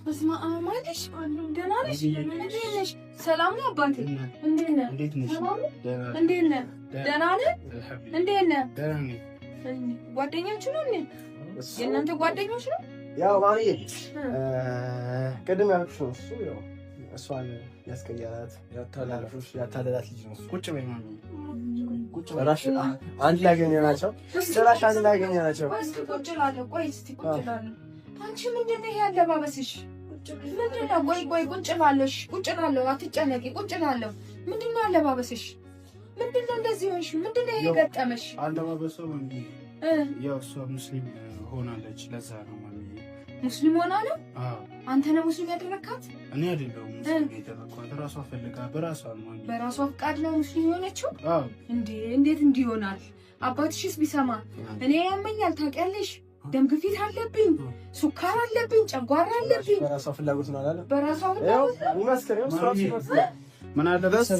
በስመ አብ ማለሽ ደህና ነሽ? ሰላም ነው አባቴ? እንዴት ነህ? እንዴት ነህ? ደህና ነህ? እንዴት ነህ? ጓደኛችሁ ነው እንዴ? የእናንተ ጓደኞች ነው? ያው ማርዬ ቅድም ያልኩሽ ነው። እሱ ያው እሷን ያስቀያላት ያታለላት ልጅ ነው። ቁጭ በይ ማሚ፣ ቁጭ በራሽ። አንድ ላይ ያገኘናቸው ስራሽ አንድ ላይ ያገኘናቸው። ቁጭ እላለሁ። ቆይ እስኪ ቁጭ እላለሁ። አንቺ ምንድን ነው ይሄ አለባበስሽ? ምንድን ነው? ቆይ ቁጭ እላለሁ። ቁጭ እላለሁ። አትጨነቂ። ቁጭ እላለሁ። ምንድን ነው አለባበስሽ? ምንድን ነው እንደዚህ ሆንሽ? ምንድን ነው ይሄ ገጠመሽ? አለባበሷ ማሚ ያው እሷ ሙስሊም ሆናለች። ለዛ ነው ማሚ። ሙስሊም ሆና ነው? አዎ። አንተ ነህ ሙስሊም ያደረካት? እኔ አይደለሁም ሙስሊም ያደረኳት። ራሷ ፈልጋ በራሷ ነው። በራሷ ፍቃድ ነው ሙስሊም የሆነችው? አዎ። እንዴት እንዲህ ይሆናል? አባትሽስ ቢሰማ? እኔ ያመኛል ታውቂያለሽ። ደም ግፊት አለብኝ፣ ሱካር አለብኝ፣ ጨጓራ አለብኝ። በራሷ ፍላጎት ነው አላለ? በራሷ ፍላጎት ነው። ምን አለ በሱ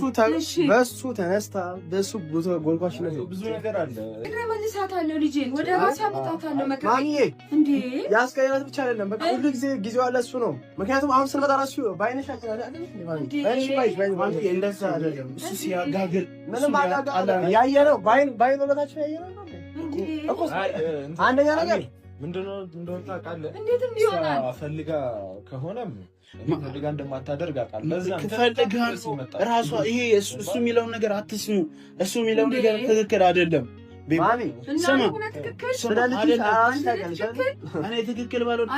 ተነስታ በሱ ጎልጓሽ ነው። ብዙ ነገር አለ። መልሳታለሁ፣ ልጄን ወደ ራሴ አመጣታለሁ። ማሚዬ እንዴ ያስቀየራት ብቻ አይደለም፣ በቃ ሁሉ ጊዜ ጊዜው አለ እሱ ነው። ምክንያቱም አሁን ስንመጣ ራሱ ባይነሽ አይደል ማሚዬ፣ እንደዛ አይደለም እሱ ሲያጋግል ምንም አጋጋል ያየነው ባይን ወለታችን ያየነው እኮ አንደኛ ነገር ምንድነው እንደሆነ ታውቃለህ። እንዴት እንዲሆናል ፈልጋ ከሆነም ፈልጋ እንደማታደርግ አውቃለሁ። ለዛ ራሷ ይሄ እሱ የሚለውን ነገር አትስሙ። እሱ የሚለውን ነገር ትክክል አይደለም። ማሚ ስማ፣ እኔ ትክክል ባልሆን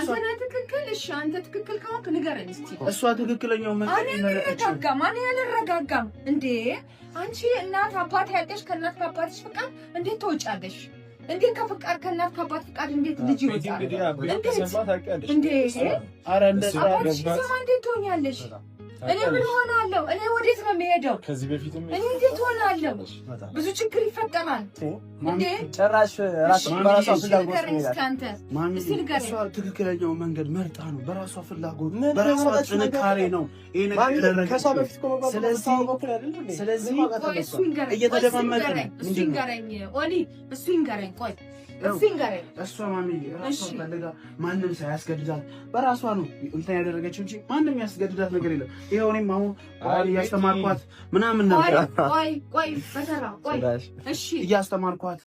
አንተ ትክክል ከሆንክ ንገረኝ እስኪ። እሷ ትክክለኛው ማን ያልረጋጋም እንዴ? አንቺ እናት አባት ያለሽ ከእናት ከአባትሽ ፍቃድ እንዴት ትወጫለሽ? እንዴት ከፍቃድ ከእናት ከአባት ፍቃድ እንዴት ልጅ ይወጣል? እንዴት ትሆኛለሽ? እኔ ምን ሆናለሁ? እኔ ወዴት ነው የምሄደው? ከዚህ በፊትም እኔ እንዴት ሆናለሁ? ብዙ ችግር ይፈጠራል እንዴ? ጭራሽ ራስ በራሷ ፍላጎት ነው ይላል። እሷ ትክክለኛው መንገድ መርጣ ነው። በራሷ ፍላጎት በራሷ ጥንካሬ ነው ይሄ ነገር ከሷ በፊት እኮ ነው። ስለዚህ እየተደማመጠ ነው። እሱ ይንገረኝ ኦሊ፣ እሱ ይንገረኝ። ቆይ እሱ ይንገረኝ። እሷ ማሚ ራሷ ፈልጋ ማንም ሳያስገድዳት በራሷ ነው እንትን ያደረገችው እንጂ ማንም ያስገድዳት ነገር የለም። ይሄው እኔም አሁን እያስተማርኳት ምናምን ነበር። ቆይ በተራ ቆይ፣ እሺ እያስተማርኳት